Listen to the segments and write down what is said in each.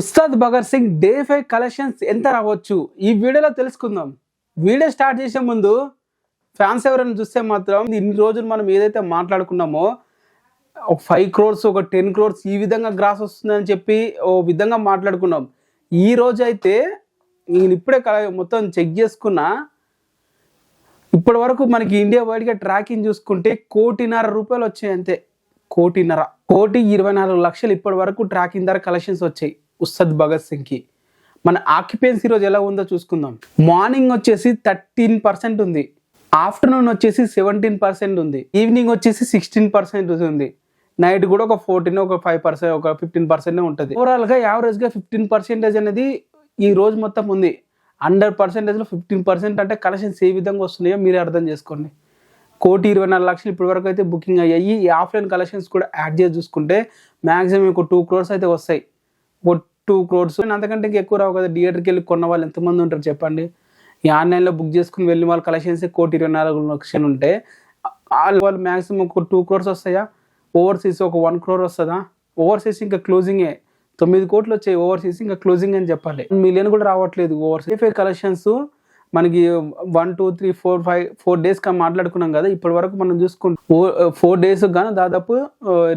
Ustaad Bhagat Singh day 5 collections ఎంత రావచ్చు ఈ వీడియోలో తెలుసుకుందాం. వీడియో స్టార్ట్ చేసే ముందు ఫ్యాన్స్ ఎవరైనా చూస్తే మాత్రం ఇన్ని రోజులు మనం ఏదైతే మాట్లాడుకున్నామో ఒక 5 crores ఒక 10 crores ఈ విధంగా గ్రాస్ వస్తుందని చెప్పి ఓ విధంగా మాట్లాడుకున్నాం. ఈ రోజు అయితే నేను ఇప్పుడే మొత్తం చెక్ చేసుకున్నా. ఇప్పటి వరకు మనకి ఇండియా వైడ్గా ట్రాకింగ్ చూసుకుంటే 1.5 కోటి వచ్చాయి అంతే. 1,24,00,000 ఇప్పటి వరకు ట్రాకింగ్ ధర కలెక్షన్స్ వచ్చాయి ఉస్తాద్ భగత్ సింగ్ కి. మన ఆక్యుపెన్సీ రోజు ఎలా ఉందో చూసుకుందాం. మార్నింగ్ వచ్చేసి 13% ఉంది, ఆఫ్టర్నూన్ వచ్చేసి 17% ఉంది, ఈవినింగ్ వచ్చేసి 16% ఉంది, నైట్ కూడా ఒక 14 ఒక 5% ఒక 15% ఉంటుంది. ఓవరాల్ గా యావరేజ్ గా 15% అనేది ఈ రోజు మొత్తం ఉంది. 100%లో 15% అంటే కలెక్షన్స్ ఏ విధంగా వస్తున్నాయో మీరే అర్థం చేసుకోండి. 1,24,00,000 ఇప్పటి వరకు అయితే బుకింగ్ అయ్యాయి. ఈ ఆఫ్లైన్ కలెక్షన్స్ కూడా యాడ్ చేసి చూసుకుంటే మాక్సిమం ఒక 2 crores అయితే వస్తాయి. 2 crores అంతకంటే ఎక్కువ రావు కదా. థియేటర్కి వెళ్ళి కొన్న వాళ్ళు ఎంతమంది ఉంటారు చెప్పండి. ఈ ఆన్లైన్లో బుక్ చేసుకుని వెళ్ళిన వాళ్ళ కలెక్షన్స్ 1,24,00,000 ఉంటే వాళ్ళు మాక్సిమం ఒక 2 crores వస్తాయా? ఓవర్సీస్ ఒక 1 crore వస్తుందా? ఓవర్సీస్ ఇంకా క్లోజింగే. 9 కోట్లు వచ్చాయి ఓవర్సీస్, ఇంకా క్లోజింగ్ అని చెప్పాలి. 1 million కూడా రావట్లేదు ఓవర్సీస్. కలెక్షన్స్ మనకి 1 2 3 4 5 4 days గా మాట్లాడుకున్నాం కదా. ఇప్పటి వరకు మనం చూసుకుంటే 4 days గాను దాదాపు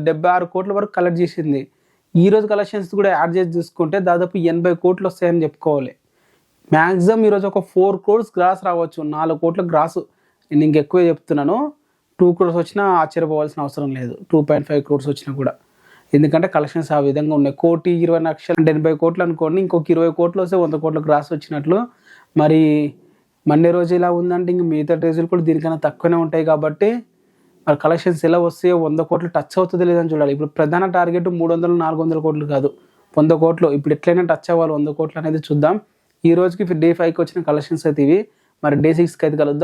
76 కోట్ల వరకు కలెక్ట్ చేసింది. ఈ రోజు కలెక్షన్స్ కూడా యాడ్ చేసి చూసుకుంటే దాదాపు 80 కోట్లు వస్తాయని చెప్పుకోవాలి. మ్యాక్సిమం ఈరోజు ఒక 4 crores గ్రాస్ రావచ్చు. 4 కోట్ల గ్రాస్. నేను ఇంకెక్కువే చెప్తున్నాను. 2 crores వచ్చినా ఆశ్చర్యపోవాల్సిన అవసరం లేదు. 2.5 crores వచ్చినా కూడా, ఎందుకంటే కలెక్షన్స్ ఆ విధంగా ఉన్నాయి. 1,20,00,000 అంటే 80 కోట్లు అనుకోండి. ఇంకొక 20 కోట్లు వస్తే 100 కోట్ల గ్రాస్ వచ్చినట్లు. మరి మండే రోజు ఇలా ఉందంటే ఇంక మిగతా రోజులు కూడా దీనికన్నా తక్కువనే ఉంటాయి. కాబట్టి మరి కలెక్షన్స్ ఎలా వస్తాయో 100 కోట్లు టచ్ అవుతుందో లేదని చూడాలి. ఇప్పుడు ప్రధాన టార్గెట్ 300-400 కోట్లు కాదు, 100 కోట్లు. ఇప్పుడు ఎట్లయినా టచ్ అవ్వాలి 100 కోట్లు అనేది చూద్దాం. ఈ రోజుకి డే 5కి వచ్చిన కలెక్షన్స్ అయితే ఇవి. మరి డే 6కి అయితే కలుద్దాం.